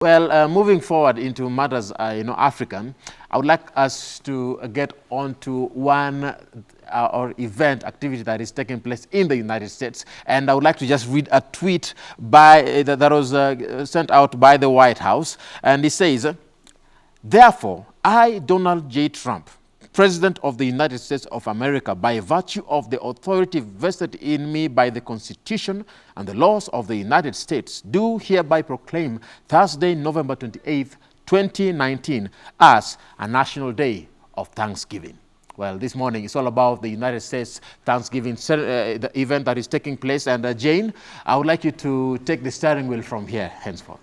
Well, moving forward into matters, African, I would like us to get on to one or event activity that is taking place in the United States. And I would like to just read a tweet that was sent out by the White House. And it says, therefore, I, Donald J. Trump, President of the United States of America, by virtue of the authority vested in me by the Constitution and the laws of the United States, do hereby proclaim Thursday, November 28th, 2019, as a National Day of Thanksgiving. Well, this morning it's all about the United States Thanksgiving the event that is taking place. And Jane, I would like you to take the steering wheel from here henceforth.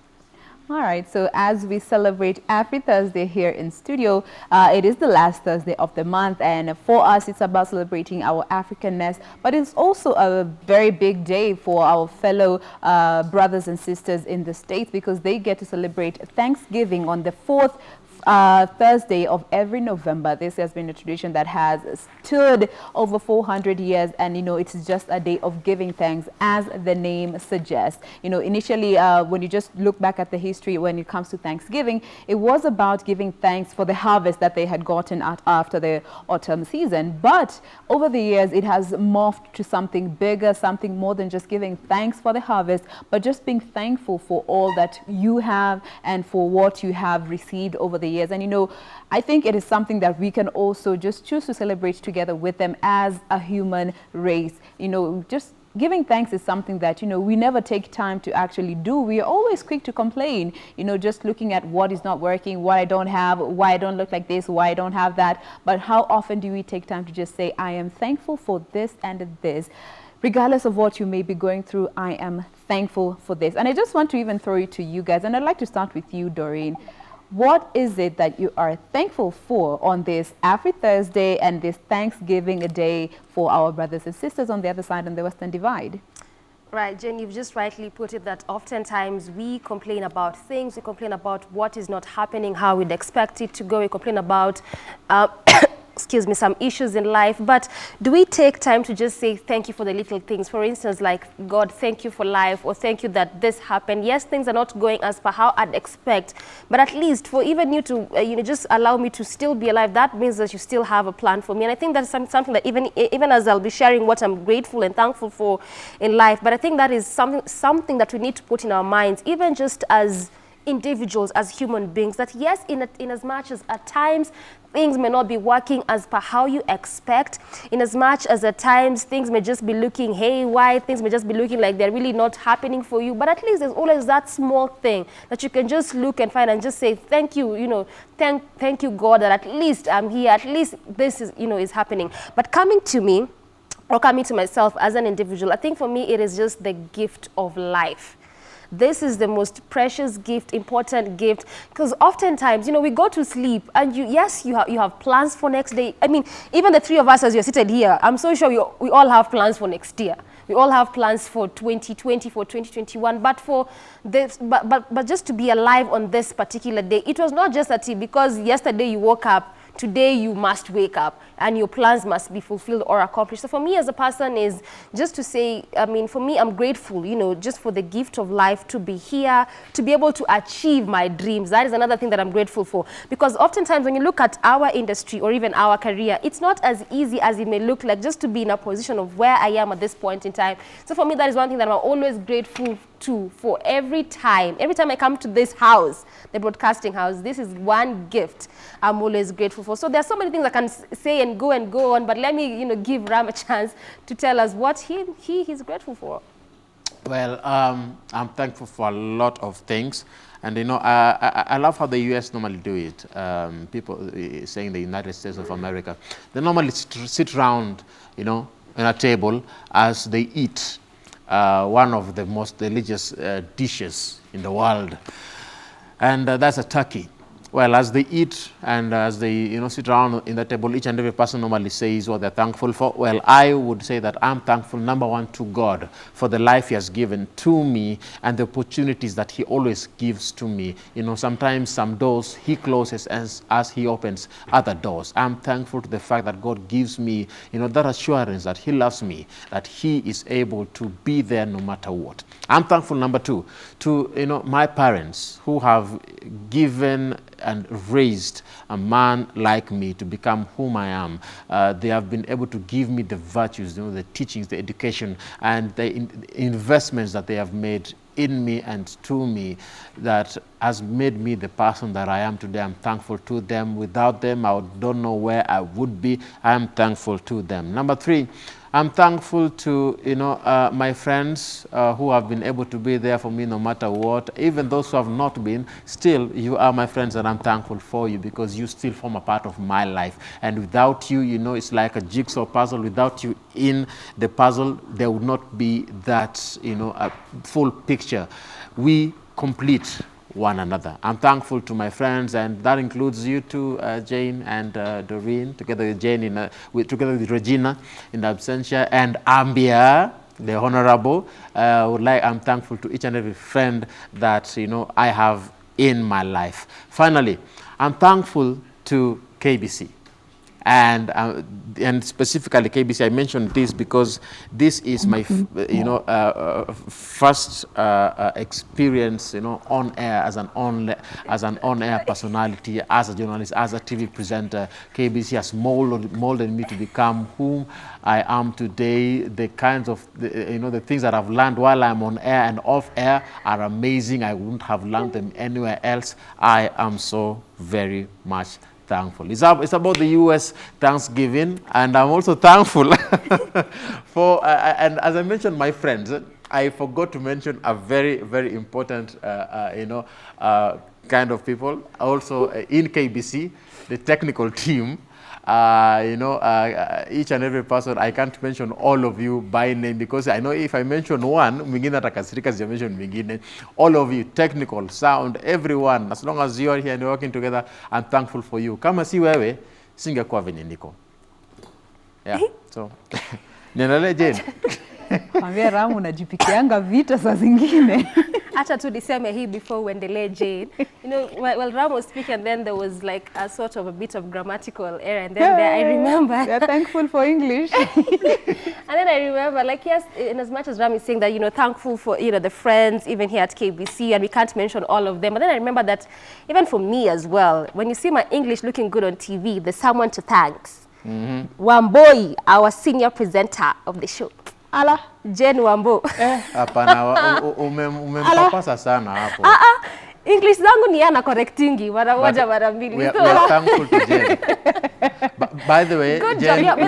All right, so as we celebrate Afri Thursday here in studio, it is the last Thursday of the month, and for us it's about celebrating our Africanness, but it's also a very big day for our fellow brothers and sisters in the States, because they get to celebrate Thanksgiving on the 4th Thursday of every November. This has been a tradition that has stood over 400 years, and it's just a day of giving thanks, as the name suggests. Initially, when you just look back at the history when it comes to Thanksgiving, it was about giving thanks for the harvest that they had gotten after the autumn season. But over the years, it has morphed to something bigger, something more than just giving thanks for the harvest, but just being thankful for all that you have and for what you have received over the years. And I think it is something that we can also just choose to celebrate together with them as a human race. Just giving thanks is something that, we never take time to actually do. We are always quick to complain, just looking at what is not working, what I don't have, why I don't look like this, why I don't have that. But how often do we take time to just say, I am thankful for this and this? Regardless of what you may be going through, I am thankful for this. And I just want to even throw it to you guys. And I'd like to start with you, Doreen. What is it that you are thankful for on this Afri Thursday and this Thanksgiving Day for our brothers and sisters on the other side on the Western Divide? Right, Jen, you've just rightly put it that oftentimes we complain about things, we complain about what is not happening, how we'd expect it to go, we complain about excuse me, some issues in life, but do we take time to just say thank you for the little things? For instance, like, God, thank you for life, or thank you that this happened. Yes, things are not going as per how I'd expect, but at least for even you to, just allow me to still be alive, that means that you still have a plan for me. And I think that's something that even as I'll be sharing what I'm grateful and thankful for in life, but I think that is something that we need to put in our minds, even just as individuals, as human beings, that yes, in as much as at times things may not be working as per how you expect, in as much as at times things may just be looking haywire, things may just be looking like they're really not happening for you, but at least there's always that small thing that you can just look and find and just say thank you, thank you, God, that at least I'm here, at least this is, is happening. But coming to me, or coming to myself as an individual, I think for me it is just the gift of life. This is the most precious gift, important gift, because oftentimes, we go to sleep and you have plans for next day. I mean, even the three of us as you're seated here, I'm so sure we all have plans for next year. We all have plans for 2020, for 2021, but for this, but just to be alive on this particular day, it was not just that because yesterday you woke up, today you must wake up and your plans must be fulfilled or accomplished. So for me as a person is just to say, I mean, for me, I'm grateful, just for the gift of life, to be here, to be able to achieve my dreams. That is another thing that I'm grateful for. Because oftentimes when you look at our industry or even our career, it's not as easy as it may look like just to be in a position of where I am at this point in time. So for me, that is one thing that I'm always grateful to for every time I come to this house, the broadcasting house. This is one gift I'm always grateful for. So there's so many things I can say and go on, but let me give Ram a chance to tell us what he's grateful for. Well, I'm thankful for a lot of things, and I love how the U.S. normally do it. People saying the United States of America, they normally sit around in a table as they eat one of the most delicious dishes in the world, and that's a turkey. Well, as they eat and as they, sit around in the table, each and every person normally says what they're thankful for. Well, I would say that I'm thankful, number one, to God for the life He has given to me and the opportunities that He always gives to me. Sometimes some doors He closes as He opens other doors. I'm thankful to the fact that God gives me, that assurance that He loves me, that He is able to be there no matter what. I'm thankful, number two, to, my parents who have given and raised a man like me to become whom I am. They have been able to give me the virtues, the teachings, the education, and the investments that they have made in me and to me that has made me the person that I am today. I'm thankful to them. Without them, I don't know where I would be. I'm thankful to them. Number three, I'm thankful to, my friends who have been able to be there for me no matter what. Even those who have not been, still, you are my friends, and I'm thankful for you because you still form a part of my life. And without you, it's like a jigsaw puzzle. Without you in the puzzle, there would not be that, a full picture. We complete one another. I'm thankful to my friends, and that includes you too, Jane and Doreen, together with Jane, together with Regina in absentia, and Ambia, the Honorable. I'm thankful to each and every friend that I have in my life. Finally, I'm thankful to KBC. And specifically KBC, I mentioned this because this is my first experience on air as an on-air personality, as a journalist, as a TV presenter. KBC has molded me to become whom I am today. The kinds of the things that I've learned while I'm on air and off air are amazing. I wouldn't have learned them anywhere else. I am so very much thankful. It's about the U.S. Thanksgiving, and I'm also thankful for, and as I mentioned, my friends, I forgot to mention a very, very important, kind of people. Also in KBC, the technical team, each and every person. I can't mention all of you by name because I know if I mention one, mwingine atakasirika sija mention mwingine. All of you, technical, sound, everyone, as long as you are here and working together, I'm thankful for you. Kama si wewe, singekuwa venye niko. Yeah, so, niendelee Jane. Kwambia Ramu unajipikianga vita saa zingine. Acha tu niseme hii before uendelee Jane. While Ram was speaking, and then there was like a sort of a bit of grammatical error, and then I remember. You're thankful for English. And then I remember, like, yes, in as much as Ram is saying that, thankful for, the friends, even here at KBC, and we can't mention all of them. But then I remember that even for me as well, when you see my English looking good on TV, there's someone to thank. Wamboi, our senior presenter of the show. Ala, Jane Wambo. Hapana, umempapasa sana hapo. English zangu ni yana correctingi mara moja mara mbili. We are thankful to Jane. By the way, good Jane, job.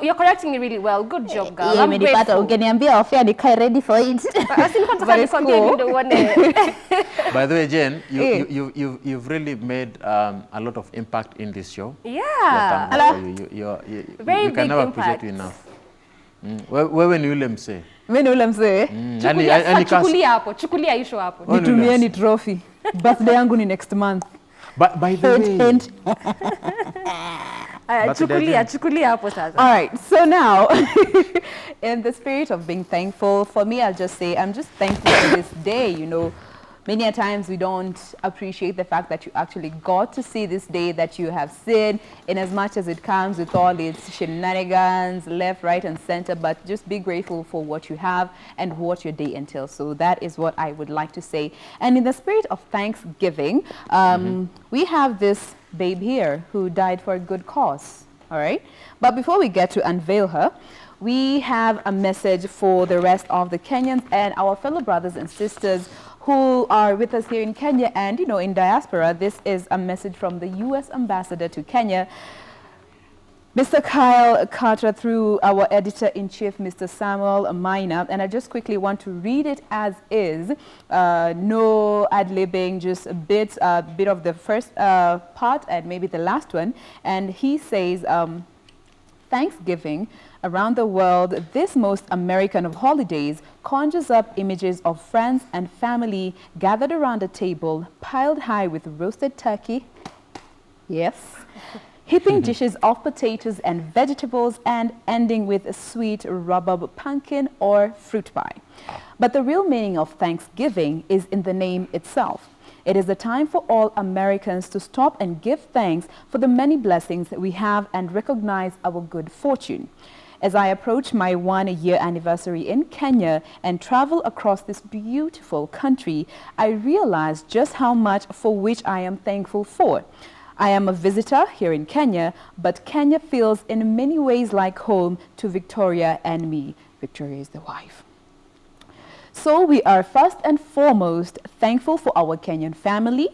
You're correcting me really well. Good job, girl. I'm grateful. Ukiniambia ofia nikae ready for it. By the way, Jane, you've really made a lot of impact in this show. Yeah. You can never appreciate you enough. Wewe ni yule msee. Mimi ni yule msee. Chukulia isho hapo. Nitumieni trophy. Birthday yangu ni next month. By the way. Chukulia hapo sasa. All right. So now, in the spirit of being thankful, for me, I'll just say I'm just thankful for this day, Many a times we don't appreciate the fact that you actually got to see this day that you have seen, in as much as it comes with all its shenanigans, left, right, and center, but just be grateful for what you have and what your day entails. So that is what I would like to say. And in the spirit of Thanksgiving, we have this babe here who died for a good cause, all right? But before we get to unveil her, we have a message for the rest of the Kenyans and our fellow brothers and sisters who are with us here in Kenya and, in diaspora. This is a message from the U.S. Ambassador to Kenya, Mr. Kyle Carter, through our editor-in-chief, Mr. Samuel Maina. And I just quickly want to read it as is. No ad-libbing, just a bit of the first part and maybe the last one. And he says, Thanksgiving around the world, this most American of holidays, conjures up images of friends and family gathered around a table, piled high with roasted turkey, Yes. Heaping dishes of potatoes and vegetables and ending with a sweet rhubarb pumpkin or fruit pie. But the real meaning of Thanksgiving is in the name itself. It is a time for all Americans to stop and give thanks for the many blessings we have and recognize our good fortune. As I approach my 1-year anniversary in Kenya and travel across this beautiful country, I realize just how much for which I am thankful for. I am a visitor here in Kenya, but Kenya feels in many ways like home to Victoria and me. Victoria is the wife. So we are first and foremost thankful for our Kenyan family,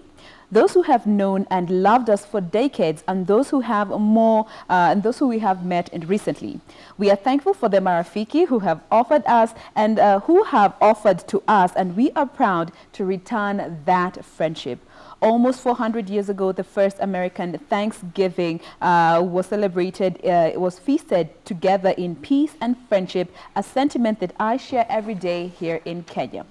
those who have known and loved us for decades, and those who have we have met recently. We are thankful for the Marafiki who have offered us and who have offered to us, and we are proud to return that friendship. Almost 400 years ago, the first American Thanksgiving was celebrated, was feasted together in peace and friendship, a sentiment that I share every day here in Kenya.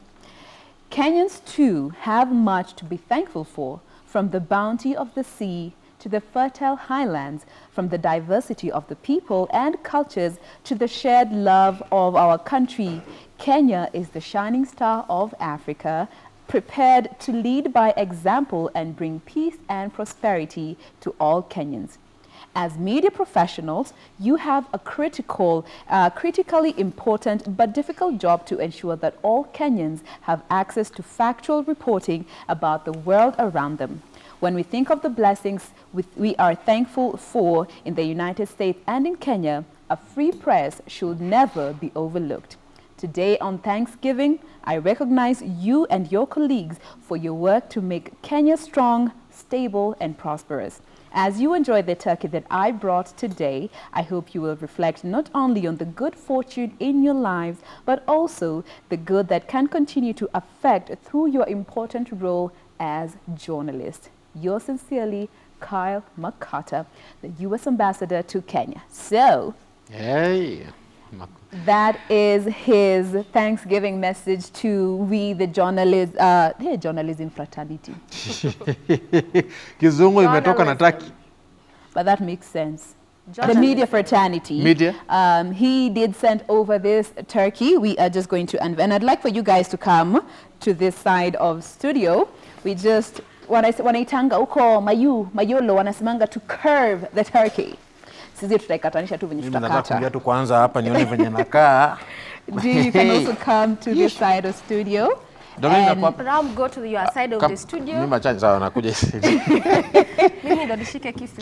Kenyans too have much to be thankful for, from the bounty of the sea to the fertile highlands, from the diversity of the people and cultures to the shared love of our country. Kenya is the shining star of Africa, prepared to lead by example and bring peace and prosperity to all Kenyans. As media professionals, you have a critically important but difficult job to ensure that all Kenyans have access to factual reporting about the world around them. When we think of the blessings we are thankful for in the United States and in Kenya, a free press should never be overlooked. Today on Thanksgiving, I recognize you and your colleagues for your work to make Kenya strong, stable, and prosperous. As you enjoy the turkey that I brought today, I hope you will reflect not only on the good fortune in your lives, but also the good that can continue to affect through your important role as journalist. Yours sincerely, Kyle McCarter, the U.S. Ambassador to Kenya. So, Hey. that is his Thanksgiving message to we, the journalists, journalism fraternity. Kizungu imetoka na taki. But that makes sense. The media fraternity. Media. He did send over this turkey. We are just going to, and I'd like for you guys to come to this side of studio. We just, wanaitanga uko mayolo wanasimanga to curve the turkey. Sisi tutaikatanisha tu venye tutakata. Nataka kuja tu kwanza hapa nione venye nakaa. You can also come to this side of studio. Ram, go to your side of the studio. Mimi machaji sawa nakuja hivi. Mimi ndo nishike kisu.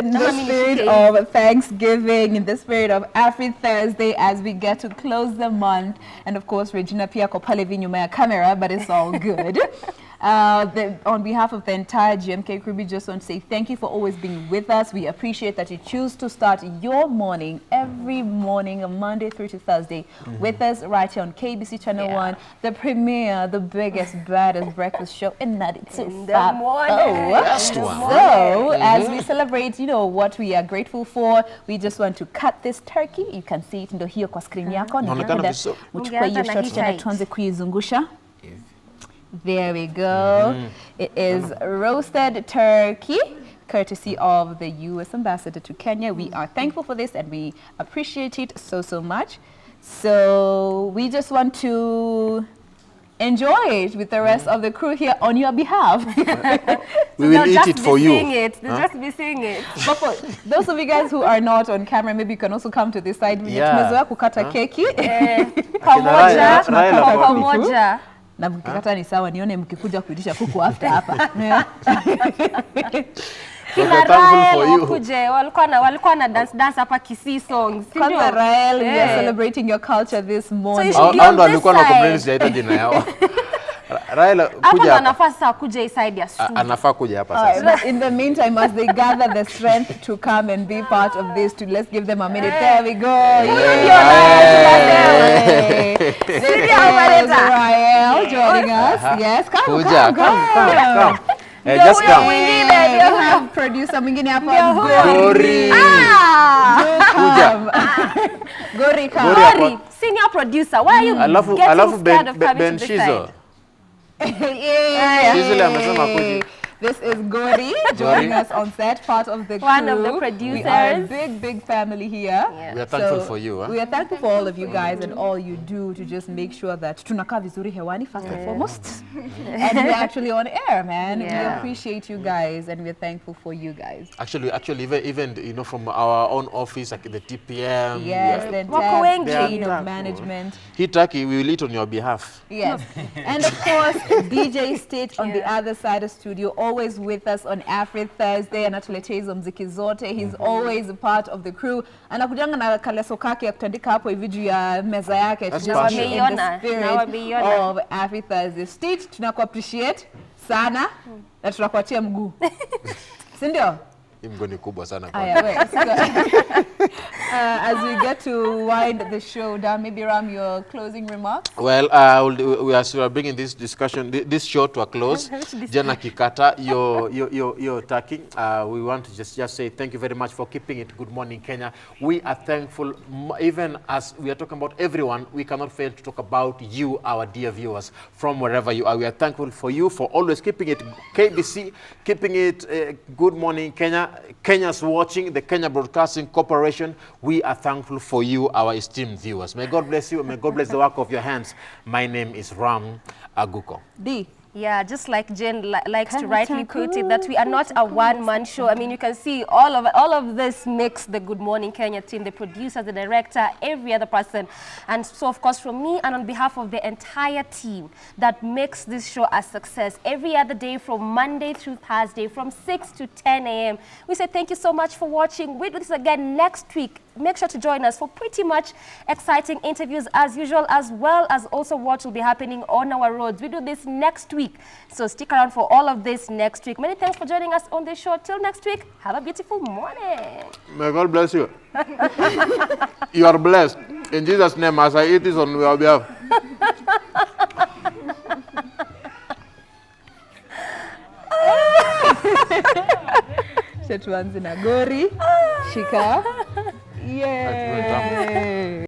In the spirit of Thanksgiving, in the spirit of Afri Thursday, as we get to close the month, and of course Regina pia ko pale nyuma ya camera, but it's all good. On behalf of the entire GMK crew, we just want to say thank you for always being with us. We appreciate that you choose to start your morning, every morning, Monday through to Thursday, with us right here on KBC Channel 1, the premier, the biggest, baddest breakfast show in 92. In the morning. So, as we celebrate, you know, what we are grateful for, we just want to cut this turkey. You can see it ndo hiyo kwa screen yako. Mchukue hiyo shot tena tuanze kuizungusha. There we go. It is roasted turkey, courtesy of the U.S. Ambassador to Kenya. We are thankful for this and we appreciate it so much. So we just want to enjoy it with the rest of the crew here on your behalf. We will eat it for you. They'll just be seeing it. But for those of you guys who are not on camera, maybe you can also come to this side. Tumezoea kukata keki. Pamoja. Na mkikata ni sawa, nione mkikuja kuitisha kuku after hapa. Kina Rael wakuje, walikuwa na dance hapa Kisii songs. Kwanza Rael, we are celebrating your culture this morning. So Hao ndo walikuwa na complaints ya jina yao. Rael kuja hapa. Anafaa sasa kuja inside ya studio. Anafaa kuja hapa sasa. In the meantime, as they gather the strength to come and be part of this, let's give them a minute. There we go. This is Rael joining us. Yes, come. Just come. We have producer mwingine hapa. Gori. Gori, senior producer. Why are you getting scared of coming to this side? Shizo amesema kuji. This is Gori joining us on set, part of the crew. One of the producers. We are a big family here. Yeah. We are thankful for you. Huh? We are thankful for all of you guys and all you do to just make sure that tunakaa vizuri hewani first and foremost. And we're actually on air, man. We appreciate you guys and we're thankful for you guys. Actually, even you know, from our own office, like the TPM. Yes, the entire chain of management. Hitaki, we will eat on your behalf. Yes. And of course, DJ Stitch on the other side of studio, always with us on Afri Thursday. Anatuletea hizo mziki zote. He's always a part of the crew. Anakujanga na kaleso kake ya kutandika hapo hivi juu ya meza yake. That's in the spirit of Afri Thursday. Stitch, tunaku-appreciate sana na tunakuachia mguu. Sindio? Mgoni kubwa sana. As we get to wind the show down, maybe Ram, your closing remarks? Well, we are bringing this discussion, this show to a close. Jenna Kikata, you're talking. We want to just say thank you very much for keeping it Good Morning Kenya. We are thankful, even as we are talking about everyone, we cannot fail to talk about you, our dear viewers, from wherever you are. We are thankful for you for always keeping it KBC, keeping it Good Morning Kenya. Kenya's watching, the Kenya Broadcasting Corporation. We are thankful for you, our esteemed viewers. May God bless you. May God bless the work of your hands. My name is Ram Aguko. D. Yeah, just like Jen likes to rightly put it, that we are not a one-man show. I mean, you can see all of this makes the Good Morning Kenya team, the producer, the director, every other person. And so, of course, from me and on behalf of the entire team that makes this show a success, every other day from Monday through Thursday, from 6 to 10 a.m., we say thank you so much for watching. We'll do this again next week. Make sure to join us for pretty much exciting interviews as usual, as well as also what will be happening on our roads. We do this next week, so stick around for all of this next week. Many thanks for joining us on this show. Till next week, have a beautiful morning. May God bless you. You are blessed. In Jesus' name, as I eat this on your behalf. Tuanze na Gori. Shika. Yay!